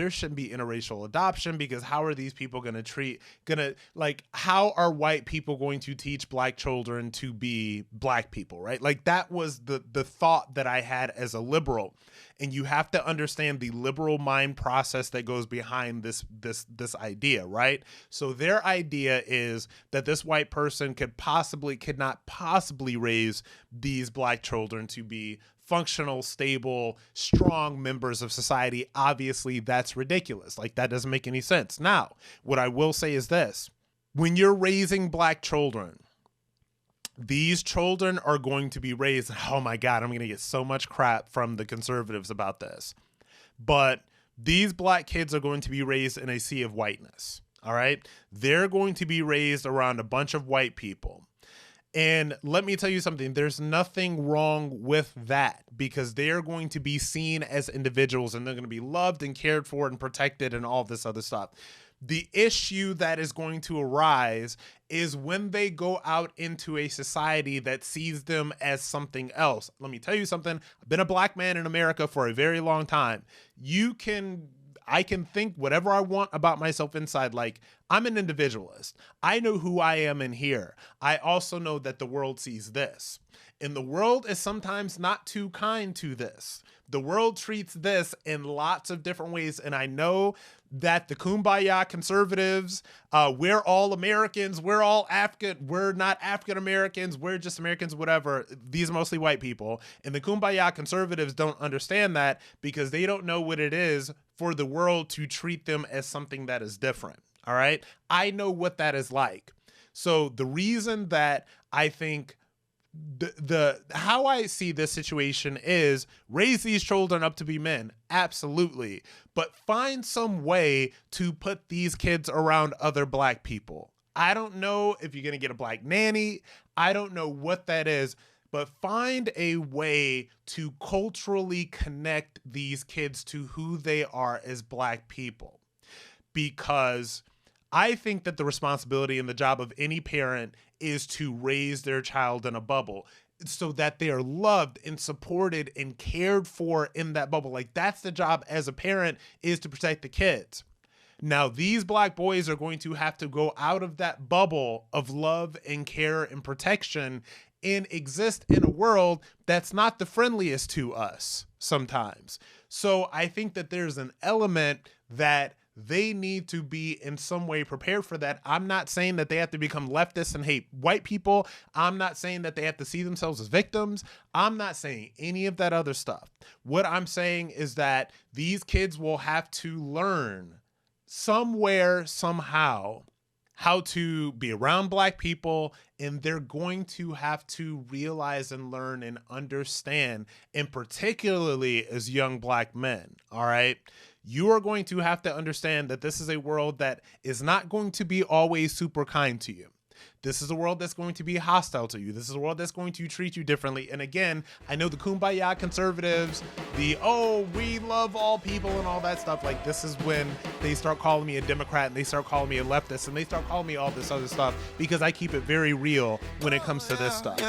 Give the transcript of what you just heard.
there shouldn't be interracial adoption because how are these people how are white people going to teach black children to be black people, right? Like that was the thought that I had as a liberal. And you have to understand the liberal mind process that goes behind this idea, right? So their idea is that this white person could not possibly raise these black children to be functional, stable, strong members of society. Obviously, that's ridiculous. Like that doesn't make any sense. Now, what I will say is this. When you're raising black children, these children are going to be raised. Oh my God, I'm going to get so much crap from the conservatives about this. But these black kids are going to be raised in a sea of whiteness. All right. They're going to be raised around a bunch of white people. And let me tell you something, there's nothing wrong with that because they're going to be seen as individuals and they're going to be loved and cared for and protected and all this other stuff. The issue that is going to arise is when they go out into a society that sees them as something else. Let me tell you something. I've been a black man in America for a very long time. I can think whatever I want about myself inside. Like, I'm an individualist. I know who I am in here. I also know that the world sees this. And the world is sometimes not too kind to this. The world treats this in lots of different ways. And I know that the kumbaya conservatives, we're all Americans, we're not African Americans, we're just Americans, whatever. These are mostly white people. And the kumbaya conservatives don't understand that because they don't know what it is for the world to treat them as something that is different. All right. I know what that is like. So the reason that I think how I see this situation is raise these children up to be men. Absolutely. But find some way to put these kids around other black people. I don't know if you're going to get a black nanny. I don't know what that is, but find a way to culturally connect these kids to who they are as black people. Because I think that the responsibility and the job of any parent is to raise their child in a bubble so that they are loved and supported and cared for in that bubble. Like that's the job as a parent, is to protect the kids. Now, these black boys are going to have to go out of that bubble of love and care and protection and exist in a world that's not the friendliest to us sometimes. So I think that there's an element that they need to be in some way prepared for that. I'm not saying that they have to become leftists and hate white people. I'm not saying that they have to see themselves as victims. I'm not saying any of that other stuff. What I'm saying is that these kids will have to learn somewhere, somehow, how to be around black people, and they're going to have to realize and learn and understand, and particularly as young black men, all right? You are going to have to understand that this is a world that is not going to be always super kind to you. This is a world that's going to be hostile to you. This is a world that's going to treat you differently. And again, I know the kumbaya conservatives, we love all people and all that stuff. Like this is when they start calling me a Democrat and they start calling me a leftist and they start calling me all this other stuff because I keep it very real when it comes to this stuff.